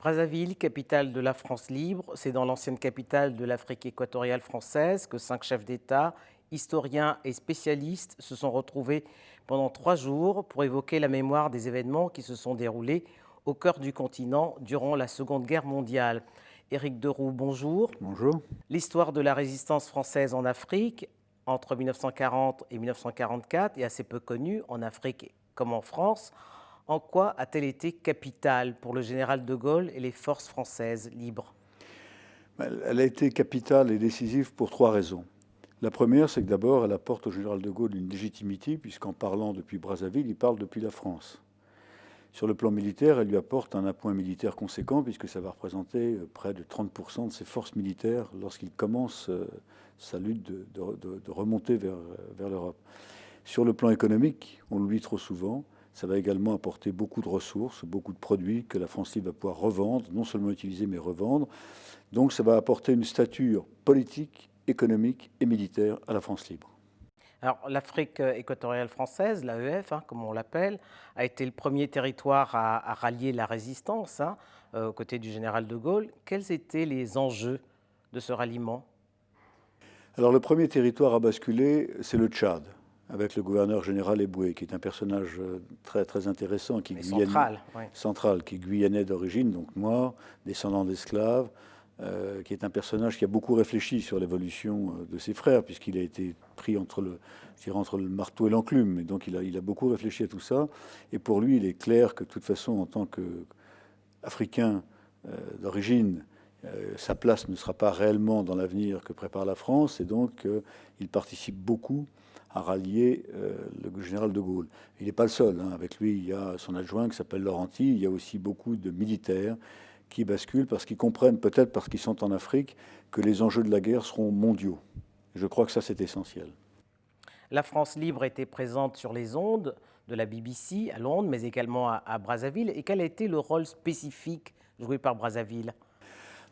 Brazzaville, capitale de la France libre, c'est dans l'ancienne capitale de l'Afrique équatoriale française que 5 chefs d'État, historiens et spécialistes se sont retrouvés pendant 3 jours pour évoquer la mémoire des événements qui se sont déroulés au cœur du continent durant la Seconde Guerre mondiale. Éric Deroux, bonjour. Bonjour. L'histoire de la résistance française en Afrique entre 1940 et 1944 est assez peu connue en Afrique comme en France. En quoi a-t-elle été capitale pour le général de Gaulle et les forces françaises libres? Elle a été capitale et décisive pour 3 raisons. La première, c'est que d'abord, elle apporte au général de Gaulle une légitimité, puisqu'en parlant depuis Brazzaville, il parle depuis la France. Sur le plan militaire, elle lui apporte un appoint militaire conséquent, puisque ça va représenter près de 30% de ses forces militaires lorsqu'il commence sa lutte de remonter vers l'Europe. Sur le plan économique, on l'oublie trop souvent, ça va également apporter beaucoup de ressources, beaucoup de produits que la France libre va pouvoir revendre, non seulement utiliser, mais revendre. Donc ça va apporter une stature politique, économique et militaire à la France libre. Alors, l'Afrique équatoriale française, l'AEF, comme on l'appelle, a été le premier territoire à rallier la résistance aux côtés du général de Gaulle. Quels étaient les enjeux de ce ralliement? Alors le premier territoire à basculer, c'est le Tchad, avec le gouverneur général Eboué, qui est un personnage très, très intéressant, Central, qui guyanais d'origine, donc noir, descendant d'esclaves, qui est un personnage qui a beaucoup réfléchi sur l'évolution de ses frères, puisqu'il a été pris entre le marteau et l'enclume. Et donc il a beaucoup réfléchi à tout ça. Et pour lui, il est clair que de toute façon, en tant qu'Africain d'origine, sa place ne sera pas réellement dans l'avenir que prépare la France. Et donc il participe beaucoup à rallier le général de Gaulle. Il n'est pas le seul. Avec lui, il y a son adjoint qui s'appelle Laurenti. Il y a aussi beaucoup de militaires qui basculent parce qu'ils comprennent, peut-être parce qu'ils sont en Afrique, que les enjeux de la guerre seront mondiaux. Je crois que ça, c'est essentiel. La France libre était présente sur les ondes de la BBC à Londres, mais également à Brazzaville. Et quel a été le rôle spécifique joué par Brazzaville?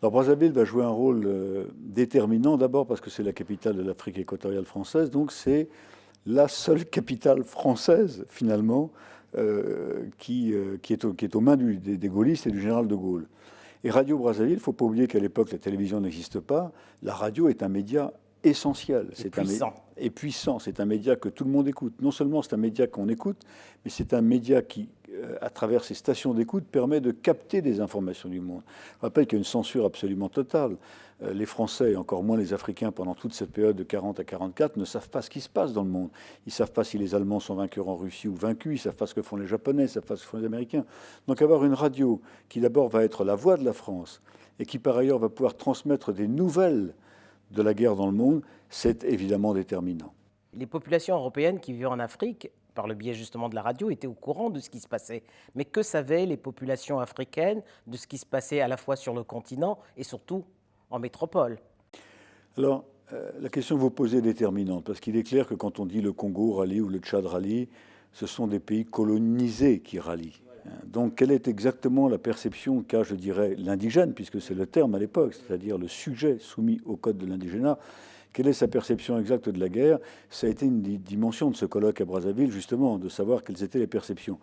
Alors Brazzaville va jouer un rôle déterminant, d'abord parce que c'est la capitale de l'Afrique équatoriale française, donc c'est la seule capitale française, finalement, qui est aux mains des gaullistes et du général de Gaulle. Et Radio Brazzaville, il ne faut pas oublier qu'à l'époque, la télévision n'existe pas. La radio est un média essentiel. Et puissant. C'est un média que tout le monde écoute. Non seulement c'est un média qu'on écoute, mais c'est un média qui, à travers ses stations d'écoute, permet de capter des informations du monde. Je rappelle qu'il y a une censure absolument totale. Les Français, et encore moins les Africains, pendant toute cette période de 40 à 44, ne savent pas ce qui se passe dans le monde. Ils ne savent pas si les Allemands sont vainqueurs en Russie ou vaincus. Ils ne savent pas ce que font les Japonais, ils ne savent pas ce que font les Américains. Donc avoir une radio qui d'abord va être la voix de la France et qui par ailleurs va pouvoir transmettre des nouvelles de la guerre dans le monde, c'est évidemment déterminant. Les populations européennes qui vivaient en Afrique, par le biais justement de la radio, étaient au courant de ce qui se passait. Mais que savaient les populations africaines de ce qui se passait à la fois sur le continent et surtout en métropole? Alors, la question que vous posez est déterminante, parce qu'il est clair que quand on dit le Congo rallie ou le Tchad rallie, ce sont des pays colonisés qui rallient. Donc, quelle est exactement la perception qu'a, je dirais, l'indigène, puisque c'est le terme à l'époque, c'est-à-dire le sujet soumis au code de l'indigénat? Quelle est sa perception exacte de la guerre? Ça a été une dimension de ce colloque à Brazzaville, justement, de savoir quelles étaient les perceptions.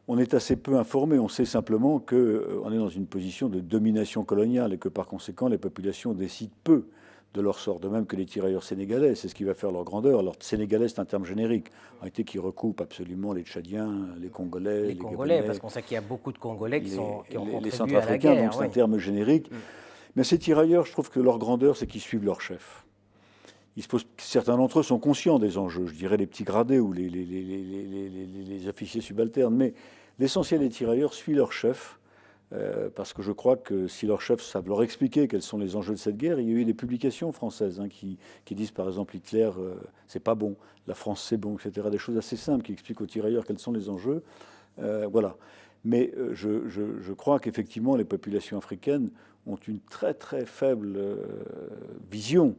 On est assez peu informé, on sait simplement qu'on est dans une position de domination coloniale et que par conséquent les populations décident peu de leur sort, de même que les tirailleurs sénégalais, c'est ce qui va faire leur grandeur. Alors sénégalais, c'est un terme générique, en réalité qui recoupe absolument les Tchadiens, les Congolais, Les Congolais, Gabonais, parce qu'on sait qu'il y a beaucoup de Congolais qui ont contribué les à la Centrafricains, guerre. donc c'est un terme générique. Mais ces tirailleurs, je trouve que leur grandeur, c'est qu'ils suivent leur chef. Certains d'entre eux sont conscients des enjeux, je dirais les petits gradés ou les officiers subalternes, mais l'essentiel des tirailleurs suit leur chef, parce que je crois que si leurs chefs savent leur expliquer quels sont les enjeux de cette guerre, il y a eu des publications françaises qui disent par exemple Hitler, c'est pas bon, la France c'est bon, etc. Des choses assez simples qui expliquent aux tirailleurs quels sont les enjeux. Voilà. Mais je crois qu'effectivement les populations africaines ont une très très faible vision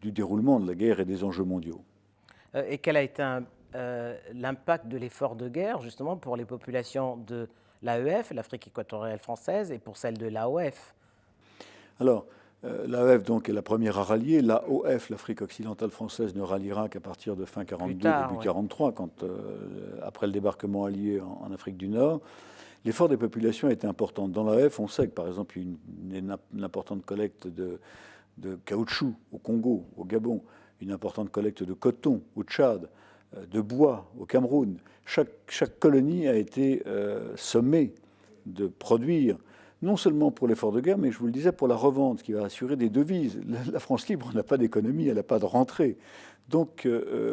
du déroulement de la guerre et des enjeux mondiaux. Et quel a été l'impact de l'effort de guerre, justement, pour les populations de l'AEF, l'Afrique équatoriale française, et pour celles de l'AOF? Alors, L'AEF donc est la première à rallier. L'AOF, l'Afrique occidentale française, ne ralliera qu'à partir de fin 42, début 43, après le débarquement allié en Afrique du Nord. L'effort des populations a été important. Dans l'AEF, on sait que par exemple, il y a une importante collecte de caoutchouc au Congo, au Gabon, une importante collecte de coton au Tchad, de bois au Cameroun. Chaque colonie a été sommée de produire, non seulement pour l'effort de guerre, mais je vous le disais, pour la revente, ce qui va assurer des devises. La France libre n'a pas d'économie, elle n'a pas de rentrée. Donc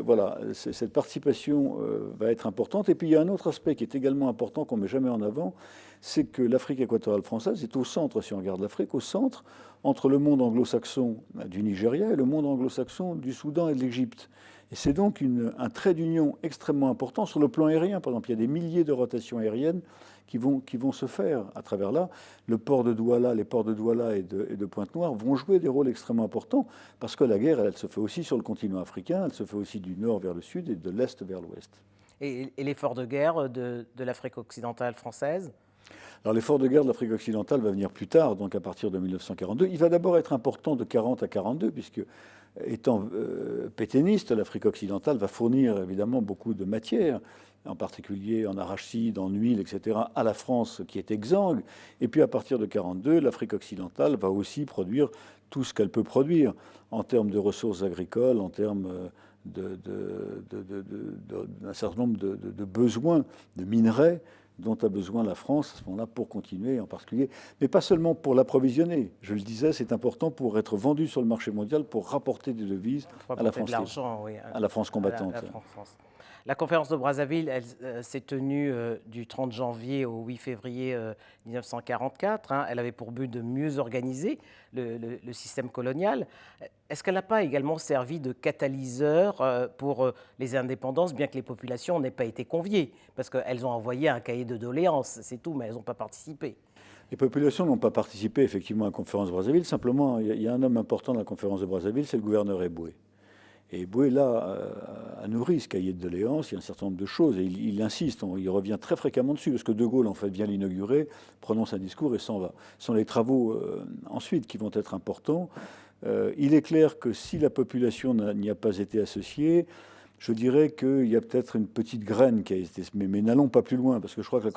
voilà, cette participation va être importante. Et puis il y a un autre aspect qui est également important, qu'on ne met jamais en avant, c'est que l'Afrique équatoriale française est au centre, si on regarde l'Afrique, au centre entre le monde anglo-saxon du Nigeria et le monde anglo-saxon du Soudan et de l'Égypte. Et c'est donc un trait d'union extrêmement important sur le plan aérien. Par exemple, il y a des milliers de rotations aériennes qui vont se faire à travers là. Le port de Douala, les ports de Douala et de Pointe-Noire vont jouer des rôles extrêmement importants parce que la guerre, elle se fait aussi sur le continent africain, elle se fait aussi du nord vers le sud et de l'est vers l'ouest. Et l'effort de guerre de l'Afrique occidentale française? Alors l'effort de guerre de l'Afrique occidentale va venir plus tard, donc à partir de 1942. Il va d'abord être important de 40 à 42, puisque étant pétainiste, l'Afrique occidentale va fournir évidemment beaucoup de matières, en particulier en arachide, en huile, etc., à la France qui est exsangue. Et puis à partir de 42, l'Afrique occidentale va aussi produire tout ce qu'elle peut produire en termes de ressources agricoles, en termes d'un certain nombre de besoins, de minerais, dont a besoin la France à ce moment-là pour continuer en particulier, mais pas seulement pour l'approvisionner. Je le disais, c'est important pour être vendu sur le marché mondial, pour rapporter des devises à la France, oui, à la France combattante. La conférence de Brazzaville, elle s'est tenue du 30 janvier au 8 février 1944. Elle avait pour but de mieux organiser le système colonial. Est-ce qu'elle n'a pas également servi de catalyseur pour les indépendances, bien que les populations n'aient pas été conviées? Parce qu'elles ont envoyé un cahier de doléances, c'est tout, mais elles n'ont pas participé. Les populations n'ont pas participé effectivement à la conférence de Brazzaville. Simplement, il y a un homme important dans la conférence de Brazzaville, c'est le gouverneur Eboué. Et Eboué, là, a nourri ce cahier de doléances, il y a un certain nombre de choses, et il insiste, il revient très fréquemment dessus, parce que De Gaulle, en fait, vient l'inaugurer, prononce un discours et s'en va. Ce sont les travaux ensuite qui vont être importants. Il est clair que si la population n'y a pas été associée, je dirais qu'il y a peut-être une petite graine qui a été... Mais n'allons pas plus loin, parce que je crois que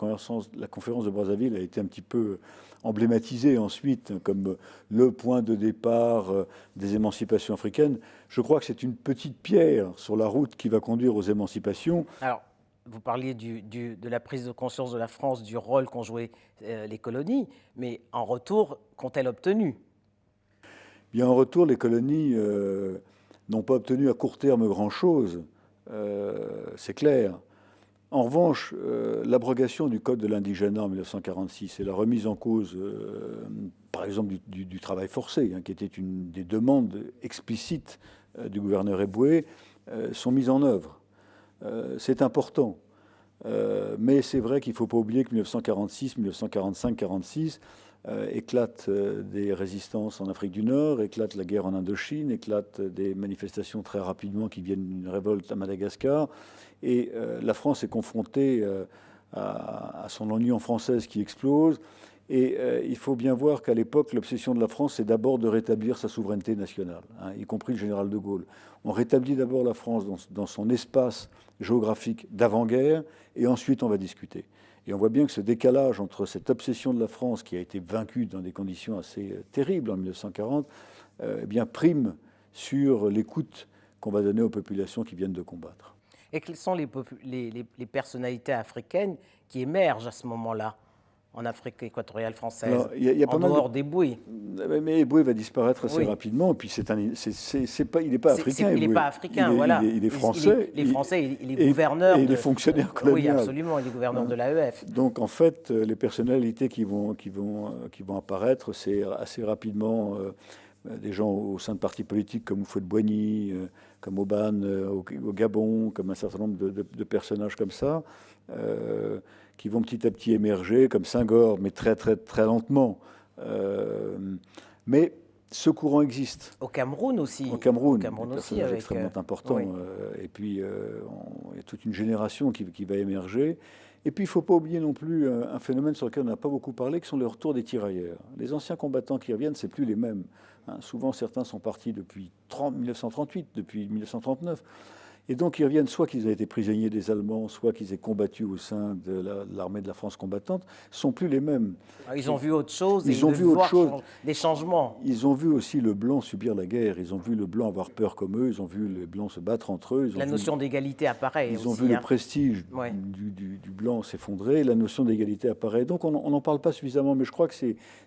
la conférence de Brazzaville a été un petit peu emblématisée ensuite comme le point de départ des émancipations africaines. Je crois que c'est une petite pierre sur la route qui va conduire aux émancipations. Alors, vous parliez de la prise de conscience de la France, du rôle qu'ont joué les colonies, mais en retour, qu'ont-elles obtenu? Bien, en retour, les colonies n'ont pas obtenu à court terme grand-chose. C'est clair. En revanche, l'abrogation du Code de l'indigénat en 1946 et la remise en cause, par exemple, du travail forcé, qui était une des demandes explicites du gouverneur Eboué, sont mises en œuvre. C'est important. Mais c'est vrai qu'il ne faut pas oublier que 1946, 1945, 1946, éclatent des résistances en Afrique du Nord, éclate la guerre en Indochine, éclatent des manifestations très rapidement qui viennent d'une révolte à Madagascar. Et la France est confrontée à son union française qui explose. Et il faut bien voir qu'à l'époque, l'obsession de la France, c'est d'abord de rétablir sa souveraineté nationale, y compris le général de Gaulle. On rétablit d'abord la France dans son espace géographique d'avant-guerre, et ensuite on va discuter. Et on voit bien que ce décalage entre cette obsession de la France, qui a été vaincue dans des conditions assez terribles en 1940, eh bien, prime sur l'écoute qu'on va donner aux populations qui viennent de combattre. Et quelles sont les personnalités africaines qui émergent à ce moment-là en Afrique équatoriale française, alors, en dehors d'Eboué? Mais Eboué va disparaître assez rapidement, et puis il n'est pas africain. Il n'est pas africain, voilà. Il est français. Il est français, il est gouverneur. Et il est fonctionnaire colonial. Oui, absolument, il est gouverneur de l'AEF. Donc en fait, les personnalités qui vont apparaître, c'est assez rapidement des gens au sein de partis politiques comme Houphouët-Boigny, comme Oban au Gabon, comme un certain nombre de personnages comme ça, qui vont petit à petit émerger, comme Senghor, mais très, très, très lentement. Mais ce courant existe. Au Cameroun aussi. Au Cameroun, des aussi, personnages avec, extrêmement importants. oui. Et puis, il y a toute une génération qui va émerger. Et puis, il ne faut pas oublier non plus un phénomène sur lequel on n'a pas beaucoup parlé, qui sont les retours des tirailleurs. Les anciens combattants qui reviennent, ce n'est plus les mêmes. Hein. Souvent, certains sont partis depuis 1938, depuis 1939. Et donc, ils reviennent soit qu'ils aient été prisonniers des Allemands, soit qu'ils aient combattu au sein de l'armée de la France combattante, ne sont plus les mêmes. Ils ont vu autre chose, Ils ont vu autre chose. Des changements. Ils ont vu aussi le blanc subir la guerre, ils ont vu le blanc avoir peur comme eux, ils ont vu les blancs se battre entre eux. La notion d'égalité apparaît Ils aussi, ont vu le prestige du blanc s'effondrer, la notion d'égalité apparaît. Donc on n'en parle pas suffisamment, mais je crois que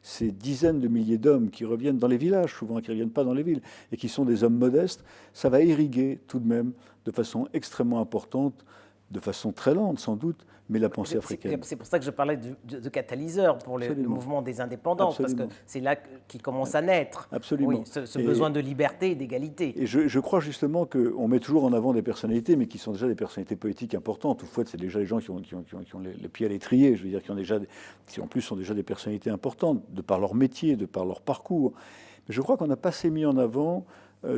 ces dizaines de milliers d'hommes qui reviennent dans les villages, souvent qui ne reviennent pas dans les villes, et qui sont des hommes modestes, ça va irriguer tout de même de façon extrêmement importante, de façon très lente sans doute, mais la pensée africaine. C'est pour ça que je parlais de catalyseur pour le mouvement des indépendances, parce que c'est là qu'il commence à naître. Absolument. Oui, ce besoin de liberté et d'égalité. Et je crois justement qu'on met toujours en avant des personnalités, mais qui sont déjà des personnalités politiques importantes. Toutefois, c'est déjà les gens qui ont les pieds à l'étrier, je veux dire, qui en plus sont déjà des personnalités importantes, de par leur métier, de par leur parcours. Mais je crois qu'on n'a pas assez mis en avant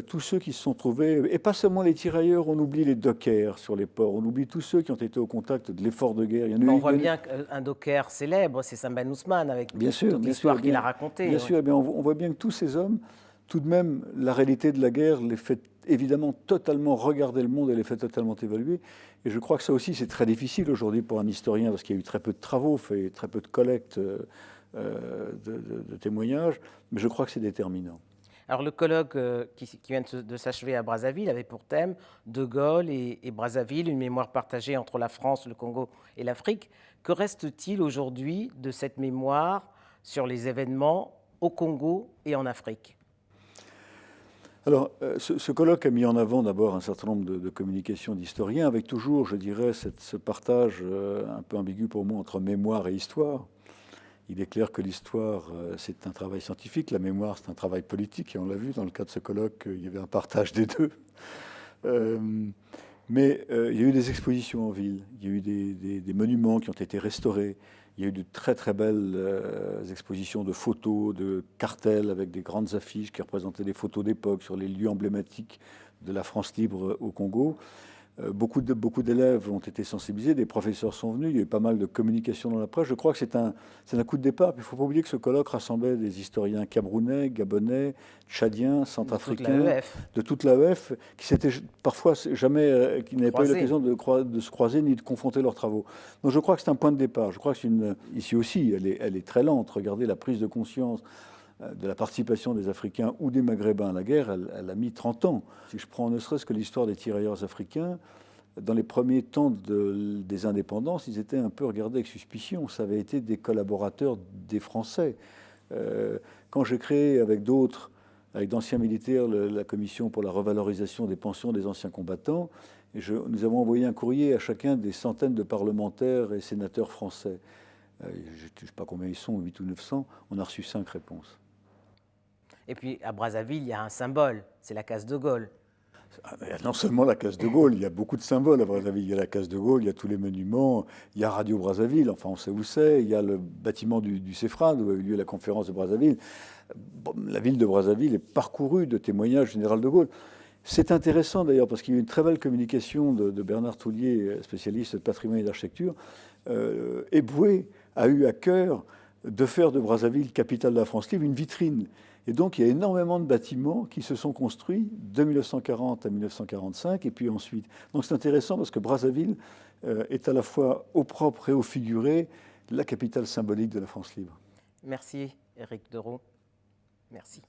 tous ceux qui se sont trouvés, et pas seulement les tirailleurs, on oublie les dockers sur les ports, on oublie tous ceux qui ont été au contact de l'effort de guerre. On voit bien qu'un docker célèbre, c'est Sam Ben Ousmane, avec toute l'histoire qu'il a racontée. Bien sûr, on voit bien que tous ces hommes, tout de même, la réalité de la guerre les fait évidemment totalement regarder le monde et les fait totalement évaluer. Et je crois que ça aussi, c'est très difficile aujourd'hui pour un historien, parce qu'il y a eu très peu de travaux faits, très peu de collectes de témoignages, mais je crois que c'est déterminant. Alors le colloque qui vient de s'achever à Brazzaville avait pour thème De Gaulle et Brazzaville, une mémoire partagée entre la France, le Congo et l'Afrique. Que reste-t-il aujourd'hui de cette mémoire sur les événements au Congo et en Afrique ? Alors, ce colloque a mis en avant d'abord un certain nombre de communications d'historiens, avec toujours, je dirais, ce partage un peu ambigu pour moi entre mémoire et histoire. Il est clair que l'histoire, c'est un travail scientifique, la mémoire, c'est un travail politique, et on l'a vu dans le cas de ce colloque, il y avait un partage des deux. Mais il y a eu des expositions en ville, il y a eu des monuments qui ont été restaurés, il y a eu de très très belles expositions de photos, de cartels avec des grandes affiches qui représentaient des photos d'époque sur les lieux emblématiques de la France libre au Congo. Beaucoup d'élèves ont été sensibilisés, des professeurs sont venus, il y a eu pas mal de communication dans la presse. Je crois que c'est un coup de départ. Il ne faut pas oublier que ce colloque rassemblait des historiens camerounais, gabonais, tchadiens, centrafricains, de toute l'AEF, qui s'étaient parfois jamais, qui n'avaient pas eu l'occasion de se croiser ni de confronter leurs travaux. Donc je crois que c'est un point de départ. Je crois que ici aussi, elle est très lente. Regardez la prise de conscience de la participation des Africains ou des Maghrébins à la guerre, elle a mis 30 ans. Si je prends ne serait-ce que l'histoire des tirailleurs africains, dans les premiers temps des indépendances, ils étaient un peu regardés avec suspicion. Ça avait été des collaborateurs des Français. Quand j'ai créé avec d'autres, avec d'anciens militaires, la commission pour la revalorisation des pensions des anciens combattants, nous avons envoyé un courrier à chacun des centaines de parlementaires et sénateurs français. Je ne sais pas combien ils sont, 800 ou 900, on a reçu 5 réponses. Et puis à Brazzaville, il y a un symbole, c'est la case de Gaulle. Non seulement la case de Gaulle, il y a beaucoup de symboles à Brazzaville. Il y a la case de Gaulle, il y a tous les monuments, il y a Radio Brazzaville, enfin on sait où c'est, il y a le bâtiment du CEFRAD où a eu lieu la conférence de Brazzaville. La ville de Brazzaville est parcourue de témoignages du général de Gaulle. C'est intéressant d'ailleurs parce qu'il y a eu une très belle communication de Bernard Toulier, spécialiste de patrimoine et d'architecture. Eboué a eu à cœur de faire de Brazzaville, capitale de la France libre, une vitrine. Et donc, il y a énormément de bâtiments qui se sont construits de 1940 à 1945 et puis ensuite. Donc, c'est intéressant parce que Brazzaville est à la fois au propre et au figuré la capitale symbolique de la France libre. Merci, Éric Deroux. Merci.